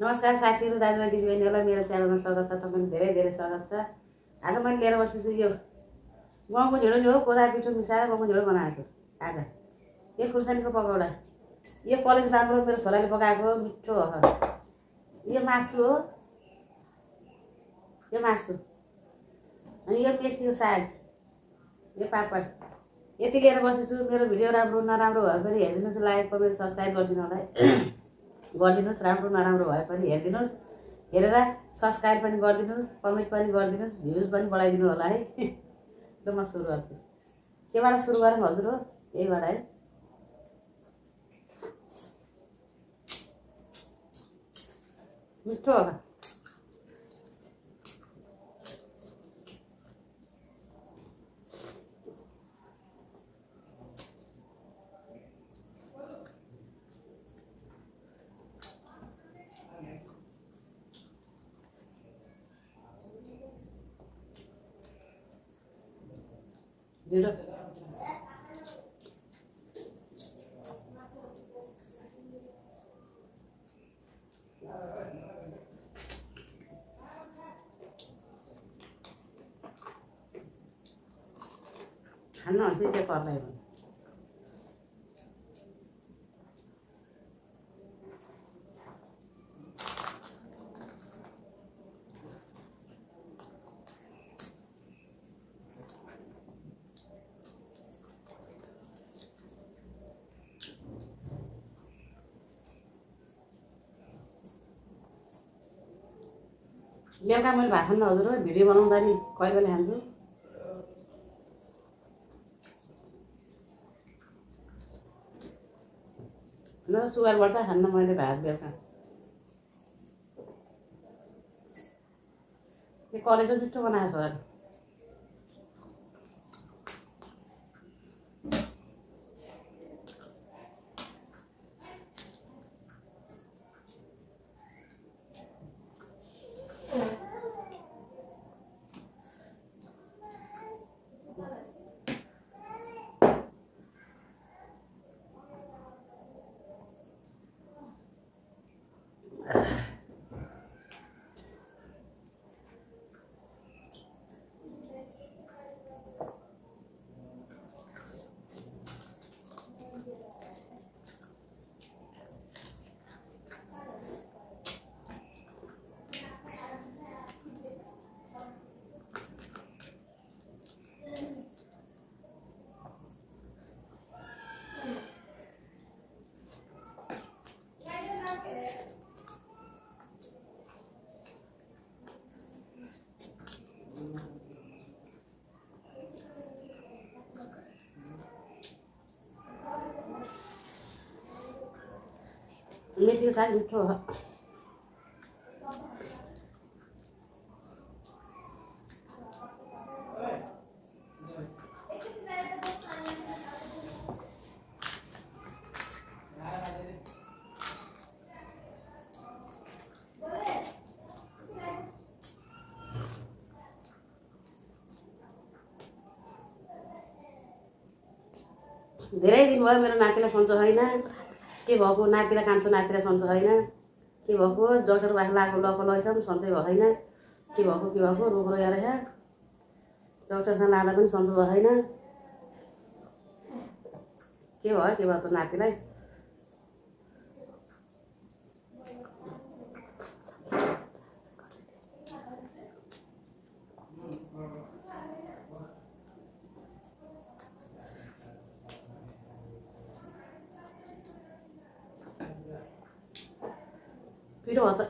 नमस्कार साथीहरु, दाजुभाइ दिदीबहिनीहरुलाई मेरो च्यानलमा स्वागत छ। तपाईहरु धेरै धेरै स्वागत छ। आज मैले लिएर बसेछु यो गहुँको ढिँडो नि हो, कोदा पिठो मिसाएर गहुँको ढिँडो बनाएको। आज यो खुर्सानीको पकौडा, यो कलेज बाँड्रो मेरो छोराले पकाएको मिठो हो। यो मासु हो, यो मासु, अनि यो मेथीको साग, यो पापड। यति लिएर बसेछु। मेरो भिडियो राम्रो नराम्रो भए पनि हेरिदिनुस्, लाइक कमेन्ट सब्स्क्राइब गरिदिनु होला है। गरिदिनुस्, राम्रो नराम्रो भए पनि हेरिदिनुस्, हेरेर सब्स्क्राइब पनि गरिदिनुस्, कमेन्ट पनि गरिदिनुस्, भ्युज पनि बढाइदिनु होला है। ल म सुरु गर्छु। केबाट सुरु गरौँ हजुर? हो यहीबाट है। मिठो होला। ढिँडो खानु हल्छ चाहिँ पर्दैन। बेलुका मैले भात खान्न हजुर, भिडियो बनाउँदा नि कहिले बेला खान्छु। न सुगर बढ्छ, खान्न मैले भात बेलुका। यो कलेजो मिठो बनाएको छोराले। मेथीको साग मिठो हो। धेरै दिन भयो मेरो नातिलाई सन्चो छैन। के भएको? नातिलाई कान्छु, नातिलाई सन्चो छैन। के भएको? डक्टर बाख्रा लगाएको लैजाउँ, सन्चै भएन। के भएको? रोग रहेछ रहेछ। डक्टरसँग लाँदा पनि सन्चो भएन। के भयो त नातिलाई? पिरो हुन्छ।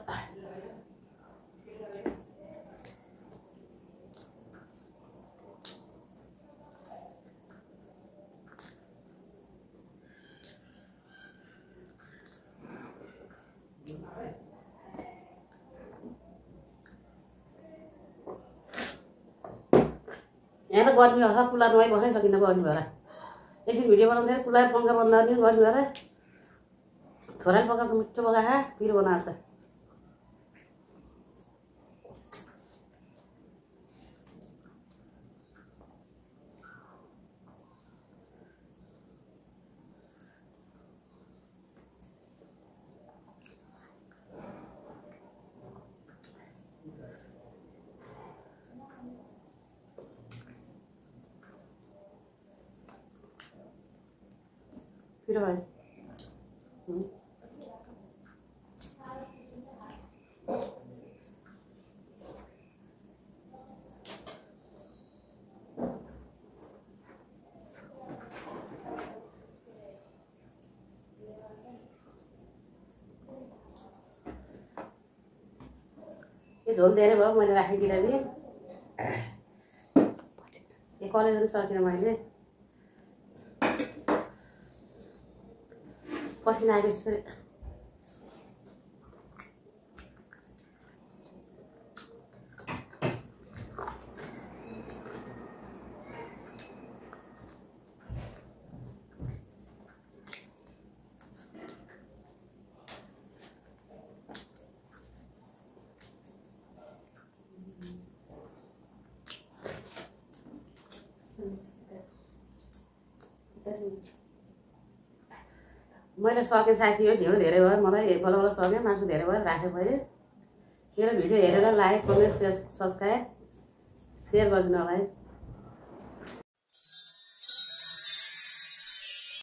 यहाँ त गर्मी छ, कुलर नभई बस्नै सकिन्न गर्मी भएर। एकछिन भिडियो बनाउँदै कुलर पङ्खा बन्द गर्ने गर्मी भएर। छोराले पकाएको मिठो पकाएको पिरो बनाएको छ। पिरो भयो यो झोल धेरै भयो मैले राखिदिएर नि यो कलेजहरू सकिनँ मैले पसिना आएपछि मैले सकेँ साथी हो ढिँडो धेरै भयो मलाई बल्ल सकेँ मासु धेरै भयो राखेँ मैले मेरो भिडियो हेरेर लाइक कमेन्ट सब्सक्राइब सेयर गरिदिनु होला है।